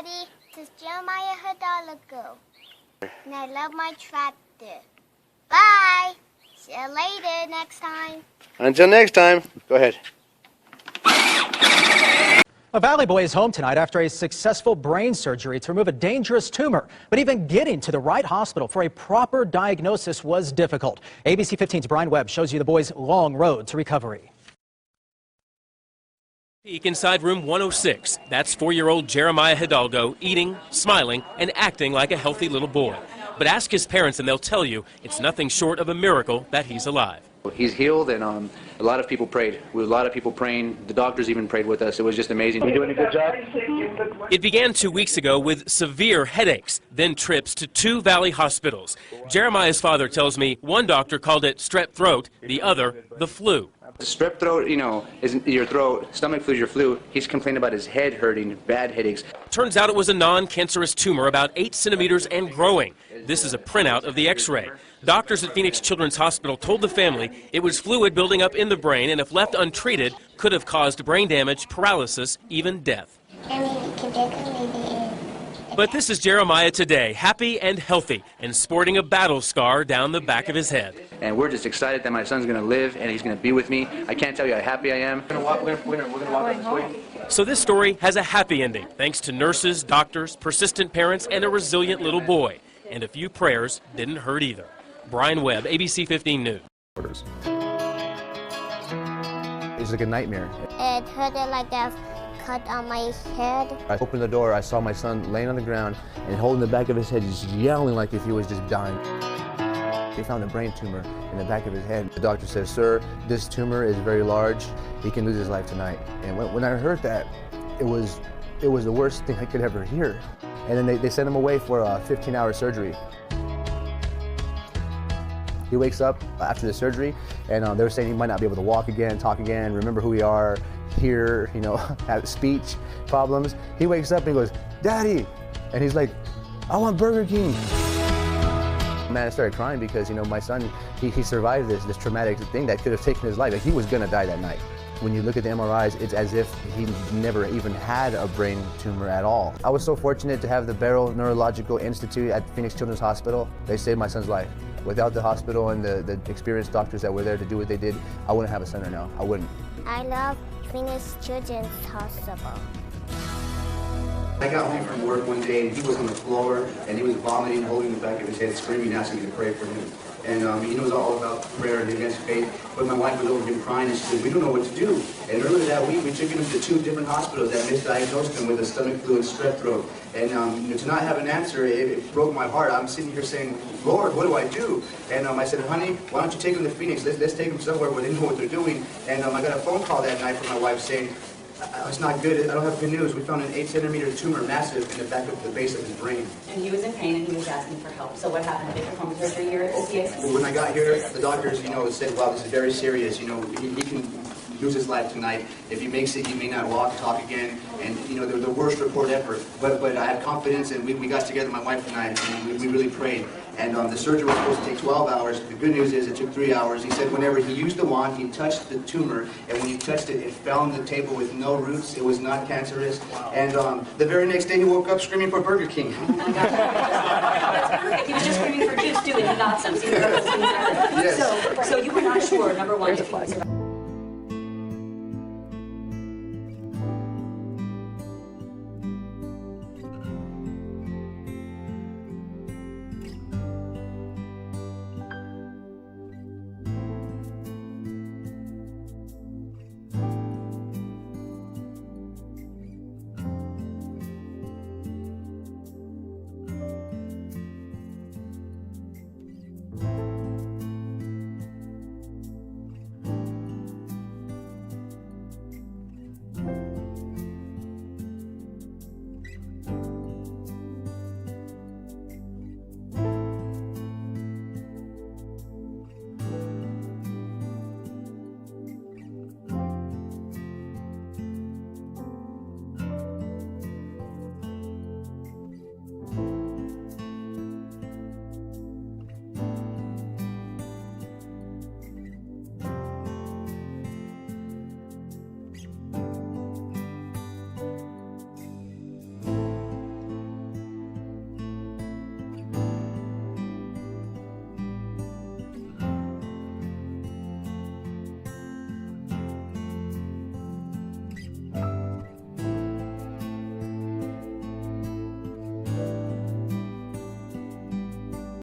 Daddy. This is Jeremiah Hidalgo, and I love my tractor. Bye. See you later next time. Until next time, go ahead. A Valley boy is home tonight after a successful brain surgery to remove a dangerous tumor. But even getting to the right hospital for a proper diagnosis was difficult. ABC 15's Brian Webb shows you the boy's long road to recovery. Peek inside room 106. That's 4-year-old Jeremiah Hidalgo eating, smiling, and acting like a healthy little boy. But ask his parents and they'll tell you it's nothing short of a miracle that he's alive. He's healed, and a lot of people prayed. A lot of people praying. The doctors even prayed with us. It was just amazing. You doing a good job? It began 2 weeks ago with severe headaches, then trips to 2 Valley hospitals. Jeremiah's father tells me one doctor called it strep throat, the other the flu. Strep throat, is your throat. Stomach flu is your flu. He's complaining about his head hurting, bad headaches. Turns out it was a non-cancerous tumor about 8 centimeters and growing. This is a printout of the x-ray. Doctors at Phoenix Children's Hospital told the family it was fluid building up in the brain and if left untreated could have caused brain damage, paralysis, even death. But this is Jeremiah today, happy and healthy and sporting a battle scar down the back of his head. And we're just excited that my son's going to live and he's going to be with me. I can't tell you how happy I am. We're going to walk up this way. So this story has a happy ending, thanks to nurses, doctors, persistent parents, and a resilient little boy. And a few prayers didn't hurt either. Brian Webb, ABC 15 News. It's like a nightmare. It hurted like a cut on my head. I opened the door, I saw my son laying on the ground and holding the back of his head, just yelling like if he was just dying. They found a brain tumor in the back of his head. The doctor says, "Sir, this tumor is very large. He can lose his life tonight." And when I heard that, it was the worst thing I could ever hear. And then they sent him away for a 15-hour surgery. He wakes up after the surgery, and they were saying he might not be able to walk again, talk again, remember who we are, hear, have speech problems. He wakes up and he goes, "Daddy!" And he's like, "I want Burger King." Man, I started crying because, my son, he survived this traumatic thing that could have taken his life. Like, he was gonna die that night. When you look at the MRIs, it's as if he never even had a brain tumor at all. I was so fortunate to have the Barrow Neurological Institute at Phoenix Children's Hospital. They saved my son's life. Without the hospital and the experienced doctors that were there to do what they did, I wouldn't have a son right now. I wouldn't. I love Phoenix Children's Hospital. I got home from work one day and he was on the floor and he was vomiting, holding the back of his head, screaming, asking me to pray for him. And he knows all about prayer and against faith. But my wife was over him crying and she said, "We don't know what to do." And earlier that week, we took him to 2 different hospitals that misdiagnosed him with a stomach flu and strep throat. And to not have an answer, it broke my heart. I'm sitting here saying, "Lord, what do I do?" And I said, "Honey, why don't you take him to Phoenix? Let's take him somewhere where they know what they're doing." And I got a phone call that night from my wife saying, "It's not good. I don't have good news. We found an 8-centimeter tumor, massive, in the back of the base of his brain." And he was in pain and he was asking for help. So what happened? Did they perform surgery here at OCA? When I got here, the doctors, said, "Wow, this is very serious. He can lose his life tonight. If he makes it, he may not walk, talk again." And they're the worst report ever. But I had confidence, and we got together, my wife and I, and we really prayed. And the surgery was supposed to take 12 hours. The good news is it took 3 hours. He said whenever he used the wand, he touched the tumor, and when he touched it, it fell on the table with no roots. It was not cancerous. Wow. And the very next day, he woke up screaming for Burger King. Oh my God. That's perfect. He was just screaming for juice too, and he got some. So, yes. So you were not sure, number one, if he was